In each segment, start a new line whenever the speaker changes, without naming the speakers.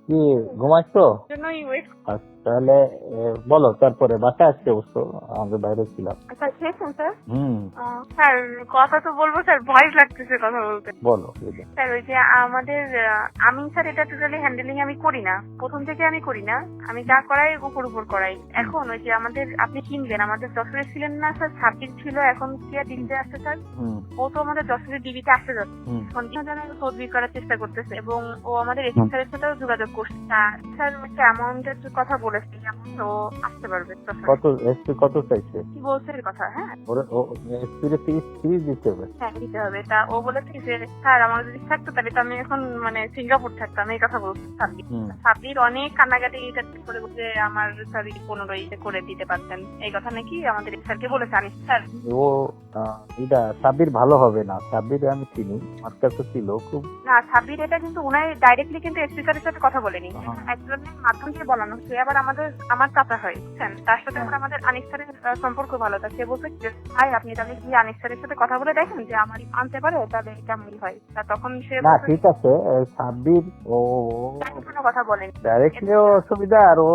কি ঘুমাচ্ছো?
জন্যই ওয়েট।
তাহলে বলো, তারপরে বাসায় আসতে অবশ্য আমাদের বাইরে ছিলাম।
আচ্ছা খেয়েছেন স্যার?
হুম,
স্যার কথা তো বলবো স্যার, ভয় লাগতেছে কথা বলতে।
বলো।
স্যার ওই যে আমাদের আমি স্যার এটা টোটালি হ্যান্ডেলিং আমি করি না, প্রথম থেকে আমি করি না, আমি যা করাই উপর করাই। এখন ওই যে আমাদের আপনি চিনবেন, আমাদের যশোরে ছিলেন না স্যার, ছাব্বিশ ছিল, এখন কি আর ডিবিতে আসছে স্যার। ও তো আমাদের যশোরের ডিবিতে আসতে যাচ্ছে, এখন তদবি করার চেষ্টা করতেছে এবং ও আমাদের এসপি স্যারের সাথেও যোগাযোগ করছে। স্যার হচ্ছে অ্যামাউন্টের কথা বলেছে, অ্যামাউন্ট ও আসতে পারবে।
কত এসপি কত চাইছে?
কি বলছে এর কথা? হ্যাঁ
এসপি রে 30 দিতে হবে।
হ্যাঁ দিতে হবে। তা ও বলেছে যে স্যার আমার যদি থাকতো তাহলে তো আমি এখন মানে সিঙ্গাপুর থাকতাম, এই কথা বলছি। সাব্বির অনেক কান্নাকাটি করে বলছে আমার স্যার 15 করে দিতে পারতেন, এই কথা নাকি আমাদের স্যারকে বলেছে। আনিস স্যার
ও এটা সাব্বির ভালো হবে না, সাব্বির আমি চিনি, আমার কাছে ছিল খুব।
না সাব্বির এটা কিন্তু উনার ডাইরেক্টলি কিন্তু এসপি স্যারের সাথে কথা বলেনি, একজনের মাধ্যম দিয়ে বলানো। সে আবার আমার চাচা হয়, বুঝছেন? তার সাথে আবার আমাদের আনিস স্যারের সম্পর্ক ভালো। তা সে বলছে যে ভাই আপনি তাহলে কি আনিস স্যারের সাথে কথা বলে দেখেন যে আমার আনতে পারে, তাহলে কেমন হয়। তা তখন সে
না ঠিক আছে, সাব্বির ও
কোনো কথা বলেনি
ডাইরেক্টলিও অসুবিধা, আর ও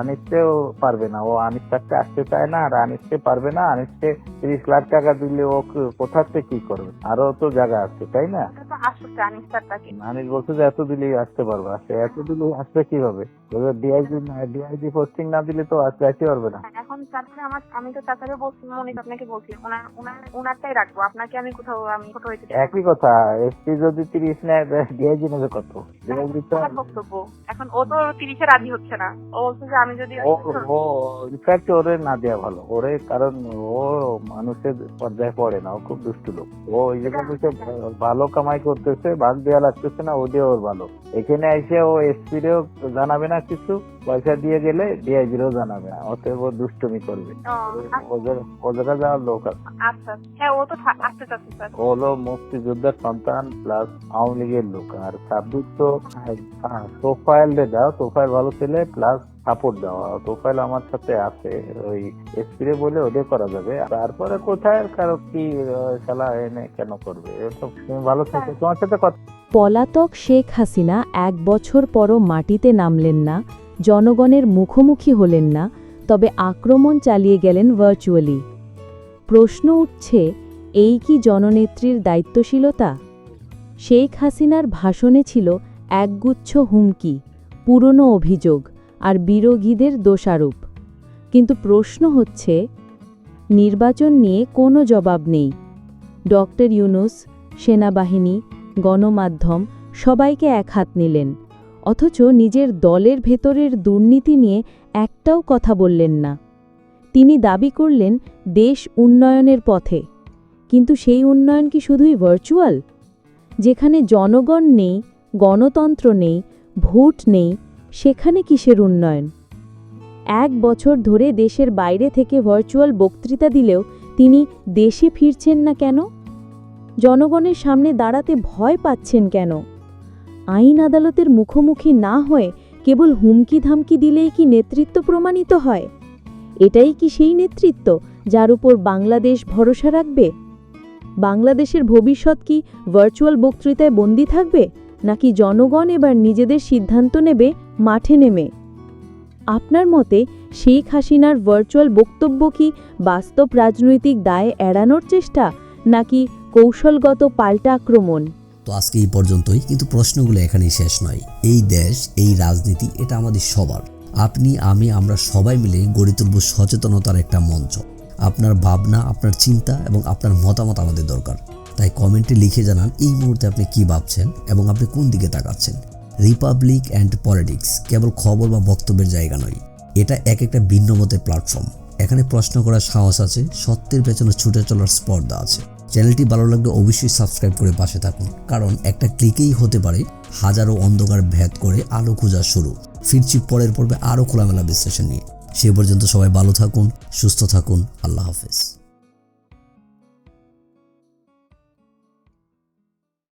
আনিসকেও পারবে না, ও আনিস কাছে আসতে চায় না, আর আনিসকে পারবে না। আনিসকে 30 লাখ টাকা দিলে ও কোথাতে কি করবে? আরো তো জায়গা আছে, তাই না?
আসছে আনিস স্যার তাকে।
আনিস বলছে যে এত দিলেই আসতে পারবে, এত দিলে আসবে কিভাবে? ডিআইজি পোস্টিং না দিলে তো আসতে পারবে না।
এখন চাচারে আমি তো চাচারে বলছি, মনে আপনাকে বলছি ওনারটাই রাখবো, আপনাকে আমি কোথাও আমি ছোট হয়েছি।
একই কথা, এসপি যদি 30 নেয় ডিআইজি নেবে কত? ডিআইজি তো
বক্তব্য এখন ও তো 30-এ রাজি হচ্ছে না। ও বলছে যে আমি যদি
ও ইনফ্যাক্ট ওরে না দেওয়া ভালো ওরে, কারণ ও মানুষের পর্যায়ে পড়ে না, ও খুব দুষ্টু লোক। ও ওই জায়গায় বসে ভালো কামাই করতেছে, ভাগ দেওয়া লাগতেছে না, ও দিয়ে ওর ভালো। এখানে এসে ও এসপি রেও জানাবে না কিছু, পয়সা দিয়ে গেলে ডিআইজিরও জানাবে না, অতএব ও দুষ্টুমি করবে। ও জায়গায় যাওয়ার লোক আছে।
আচ্ছা হ্যাঁ ও তো আসতে চাচ্ছে স্যার।
ও হলো মুক্তিযোদ্ধার সন্তান প্লাস আওয়ামী লীগের লোক। আর সাব্বির তো প্রোফাইল দাও, প্রোফাইল ভালো ছেলে প্লাস সাপোর্ট দেওয়া। প্রোফাইল আমার সাথে আছে, ওই এসপিরে বলে ওদের করা যাবে। তারপরে কোথায় কারো কি খেলা এনে কেন করবে? তুমি ভালো থাকো, তোমার সাথে কথা।
পলাতক শেখ হাসিনা 1 বছর পরও মাটিতে নামলেন না, জনগণের মুখোমুখি হলেন না, তবে আক্রমণ চালিয়ে গেলেন ভার্চুয়ালি। প্রশ্ন উঠছে, এই কি জননেত্রীর দায়িত্বশীলতা? শেখ হাসিনার ভাষণে ছিল একগুচ্ছ হুমকি, পুরনো অভিযোগ আর বিরোধীদের দোষারোপ। কিন্তু প্রশ্ন হচ্ছে, নির্বাচন নিয়ে কোনো জবাব নেই। ডক্টর ইউনূস, সেনাবাহিনী, গণমাধ্যম সবাইকে এক হাত নিলেন, অথচ নিজের দলের ভেতরের দুর্নীতি নিয়ে একটাও কথা বললেন না। তিনি দাবি করলেন দেশ উন্নয়নের পথে, কিন্তু সেই উন্নয়ন কি শুধুই ভার্চুয়াল? যেখানে জনগণ নেই, গণতন্ত্র নেই, ভোট নেই, সেখানে কিসের উন্নয়ন? 1 বছর ধরে দেশের বাইরে থেকে ভার্চুয়াল বক্তৃতা দিলেও তিনি দেশে ফিরছেন না কেন? জনগণের সামনে দাঁড়াতে ভয় পাচ্ছেন কেন? আইন আদালতের মুখোমুখি না হয়ে কেবল হুমকি ধামকি দিলেই কি নেতৃত্ব প্রমাণিত হয়? এটাই কি সেই নেতৃত্ব যার উপর বাংলাদেশ ভরসা রাখবে? বাংলাদেশের ভবিষ্যৎ কি ভার্চুয়াল বক্তৃতায় বন্দী থাকবে, নাকি জনগণ এবার নিজেদের সিদ্ধান্ত নেবে মাঠে নেমে? আপনার মতে শেখ হাসিনার ভার্চুয়াল বক্তব্য কি বাস্তব রাজনৈতিক দায় এড়ানোর চেষ্টা, নাকি কৌশলগত পাল্টা আক্রমণ?
তো আজকে এই পর্যন্তই, কিন্তু প্রশ্নগুলো এখানেই শেষ নয়। এই দেশ, এই রাজনীতি, এটা আমাদের সবার। আপনি, আমি, আমরা সবাই মিলে গড়ে তুলব সচেতনতার একটা মঞ্চ। আপনার ভাবনা, আপনার চিন্তা এবং আপনার মতামত আমাদের দরকার। তাই কমেন্টে লিখে জানান এই মুহূর্তে আপনি কি ভাবছেন এবং আপনি কোন দিকে তাকাচ্ছেন। রিপাবলিক অ্যান্ড পলিটিক্স কেবল খবর বা বক্তব্যের জায়গা নয়, এটা একটা ভিন্ন মতের প্ল্যাটফর্ম। এখানে প্রশ্ন করার সাহস আছে, সত্যের পেছনে ছুটে চলার স্পর্ধা আছে। চ্যানেলটি ভালো লাগলে অবশ্যই সাবস্ক্রাইব করে পাশে থাকুন, কারণ একটা ক্লিকেই হতে পারে হাজারো অন্ধকার ভেদ করে আলো খোঁজা শুরু। ফিরছি পরের পর্বে আরও খোলামেলা বিশ্লেষণ নিয়ে। সে পর্যন্ত সবাই ভালো থাকুন, সুস্থ থাকুন। আল্লাহ হাফেজ।